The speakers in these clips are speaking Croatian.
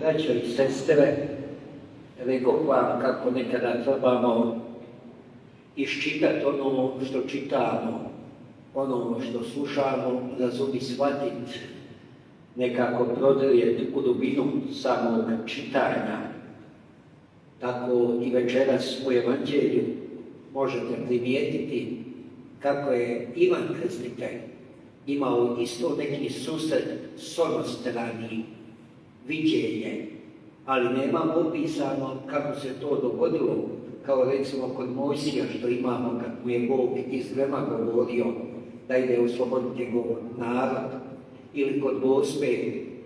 braćo i sestre, rekao vam kako nekada trebamo iščitati ono što čitamo, ono što slušamo, razumi shvatiti, nekako prodrijeti u dubinu samog čitanja. Tako i večeras u Evanđelju možete primijetiti kako je Ivan Krstitelj imao isto neki susret s onostrani, viđenje, ali nema opisano kako se to dogodilo, kao recimo kod Mojsija što imamo kad mu je Bog iz vrema govorio da ide osloboditi njegov narod, ili kod Gospe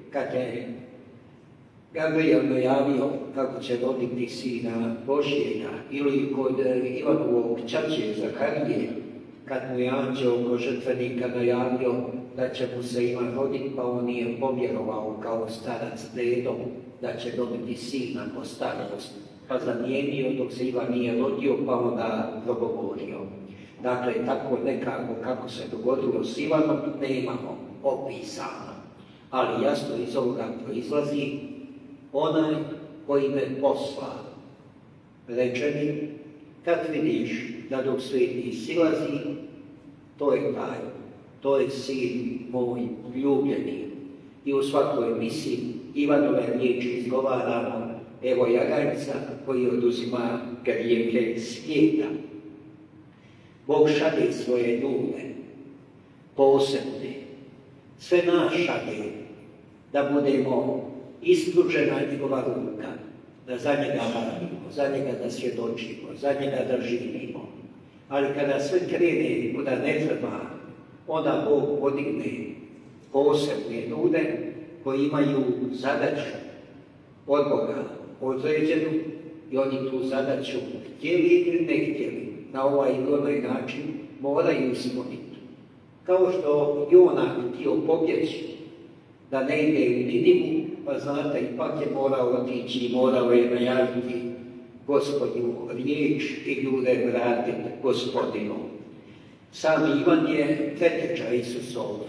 kad je Gabriel najavio kako će roditi sina Božjega, ili kod Ivanovog ćaće Zaharije kad mu je anđeo oko žrtvenika najavio da će mu se Ivan roditi, pa on nije povjerovao kao starac dedom da će dobiti sina po starosti, pa zamijenio dok se Ivan nije rodio, pa onda progovorio. Dakle, tako nekako kako se dogodilo s Ivanom nemamo opisano, ali jasno iz ovoga proizlazi onaj koji me posla. Rečeni, kad vidiš da dok Sveti silazi, to je taj, to je sin moj ljubljeni. I u svakoj misiji Ivanove riječi izgovaramo, evo jaganjca koji oduzima grijehe svijeta. Bog šalje svoje ljude, posebne, sve nas šalje, da budemo ispružena njegova ruka, da za njega radimo, za njega da svjedočimo, za njega da živimo. Ali kada sve krene kuda ne treba, onda Bog podigne posebne ljude koji imaju zadaću od Boga određenu i oni tu zadaću htjeli ili ne htjeli, na ovaj ili onaj način moraju ispuniti. Kao što Jona htio pobjeći, da ne ide u Ninivu, pa znate, ipak je morao otići i morao je najaviti Gospodinu riječ i ljude vratiti Gospodinu. Sam Ivan je preteča Isusov.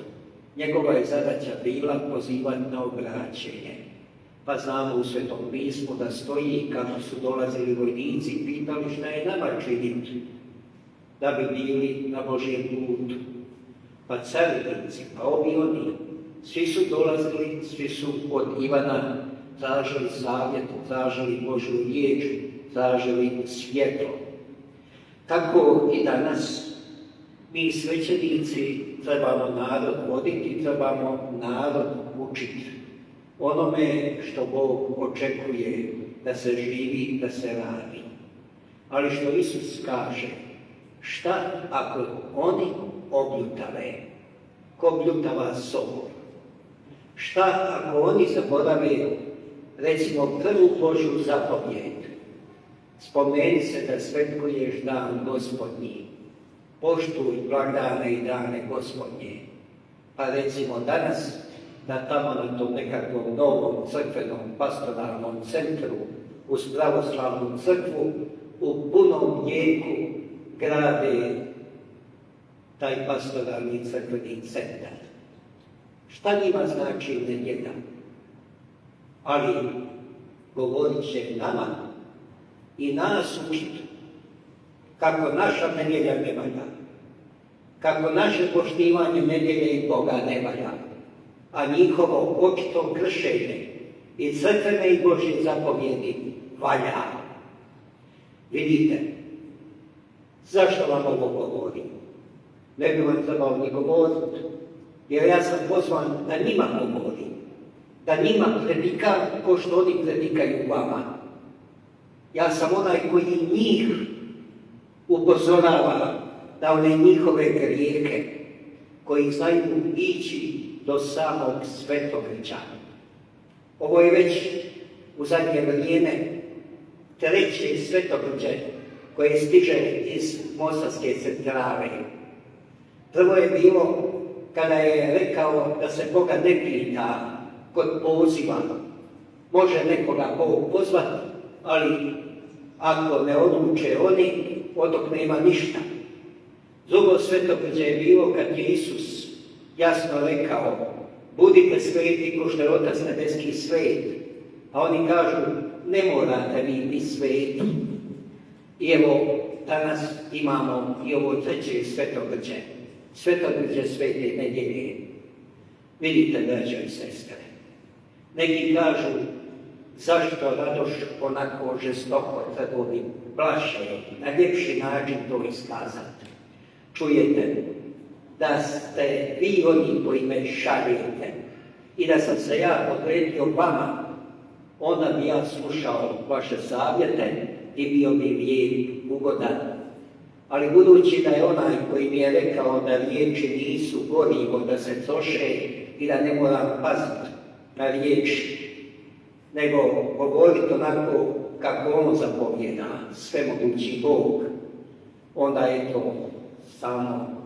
Njegova je zadaća bila pozivati na obraćenje. Pa znamo u Svetom pismu da stoji kako su dolazili vojnici i pitali šta je nama činiti da bi bili na Božjem putu. Pa carinici, pa ovi oni, svi su dolazili, svi su od Ivana tražili savjet, tražili Božju riječ, tražili svjetlo. Tako i danas mi svećenici trebamo narod voditi, trebamo narod učiti onome što Bog očekuje da se živi, da se radi. Ali što Isus kaže, šta ako oni obljutave, ko bljutava sobor? Šta ako oni zaborave, recimo, prvu Božju zapovjed? Spomeni se da svetkuješ dan Gospodnji, poštuj blagdane i dane Gospodnje. Pa recimo danas, da tamo na tom nekakvom novom crkvenom pastoralnom centru, uz pravoslavnu crkvu, u punom jeku grade taj pastoralni crkveni centar. Šta njima znači nedjelja? Ali govorit će nama i nas učiti kako naša nedjelja ne valja, kako naše poštivanje nedjelje i Boga ne valja, a njihovo očito kršenje i crkvene i Božje zapovjedi valja. Vidite, zašto vam ovo govorim? Ne bi vam trebao ni govoriti, jer ja sam pozvan da njima govorim, da njima predikam ko što oni predikaju vama. Ja sam onaj koji njih upozorava da one njihove grijehe koji znaju ići do samog svetogrđa. Ovo je već u zadnje vrijeme treće svetogrđe koje stiže iz Mostarske centrale. Prvo je bilo kada je rekao da se Boga ne pita kod poziva. Može nekoga Bog pozvati, ali ako ne odluče oni, odok nema ništa. Drugo svetogrđe je bilo kad je Isus jasno rekao, budite sveti ko što je Otac nebeski svet. A oni kažu, ne morate vi biti sveti. I evo, danas imamo i ovo treće svetogrđe. Svetogrđe Svete nedjelje. Vidite, braćo i sestre. Neki kažu, zašto Radoš onako žestoko trgovi blaše, na ljepši način to iskazati. Čujete, da ste vi oni koji me šaljete i da sam se ja podredio vama, onda bi ja slušao vaše savjete i bio bi lijep, ugodan. Ali budući da je onaj koji mi je rekao da riječi nisu gorivo, da se troše i da ne moram paziti na riječi, nego govoriti onako kako on zapovjeda, svemogući Bog, onda je to samo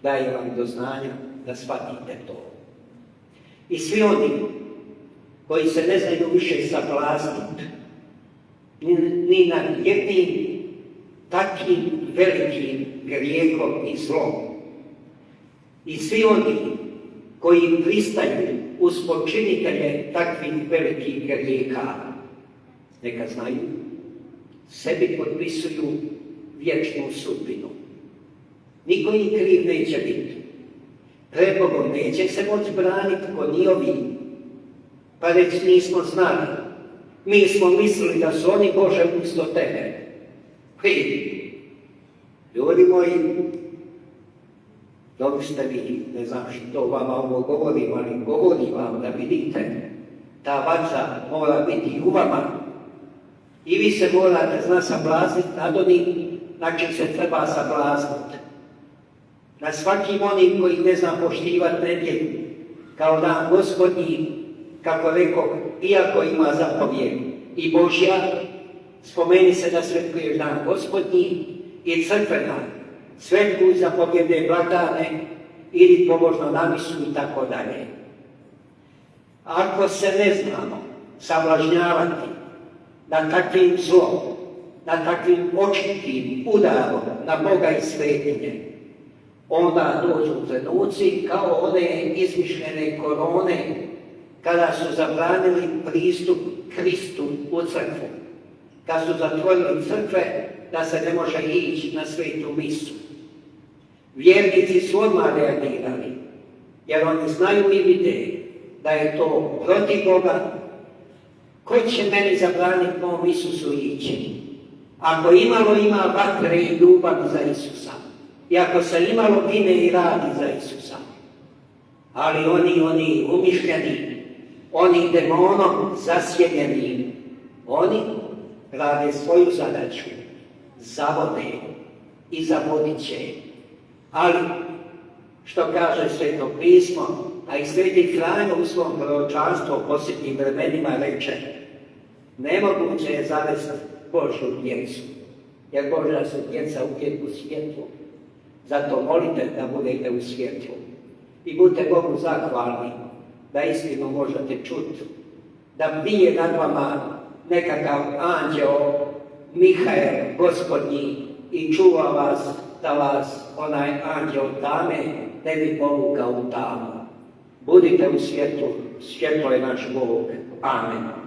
daje vam do znanja da shvatite to. I svi oni koji se ne znaju više sablazniti ni nad jednim takvim velikim grijehom i zlom. I svi oni koji pristaju uz počinitelje takvih velikih grijeha, neka znaju, sebi potpisuju vječnu sudbinu. Niko im kriv neće biti. Pred Bogom neće se moći braniti ko ni ovi. Pa već nismo znali. Mi smo mislili da su oni Bože umjesto tebe. Ljudi moji, dobro ste vi, ne znam što vama ovo govorim, ali govorim vam da vidite, ta vatra mora biti u vama. I vi se morate znati sablazniti nad onim, znači se treba sablazniti. Na svakim onim koji ne zna poštivati nedjelju, kao dan Gospodnji, kako rekao, iako ima zapovjed i Božja, spomeni se da svetkuješ dan Gospodnji i crkvena, svetkuj zapovjedne blagdane ili pobožno na misu i tako dalje. Ako se ne znamo sablažnjavati na takvim zlom, na takvim očitim udarom na Boga i svetinje, onda dođu trenuci kao one izmišljene korone kada su zabranili pristup Kristu u crkvu, kad su zatvorili crkve da se ne može ići na svetu misu. Vjernici su odmah reagirali, jer oni znaju i vide da je to protiv Boga. Ko će meni zabraniti mom Isusu ići? Ako imalo ima vatre i ljubavi za Isusa, i ako se imalo gine i radi za Isusa, ali oni umišljeni, oni demonom zasjenjeni, oni rade svoju zadaću, zavode i zavodit će. Ali, što kaže Sveto pismo, a i Sveti Franjo u svom proročanstvu o posljednjim vremenima reče, nemoguće je zavesti Božju djecu, jer Božja su djeca uvijek u svijetlu. Zato molite da budete u svijetlu. I budite Bogu zahvalni da istinu možete čuti, da bije nad vama nekakav anđeo Mihael Gospodnji i čuva vas da vas onaj anđeo tame ne bi povukao u tamu. Budite u svijetlu, svjetlo je naš Bog. Amen.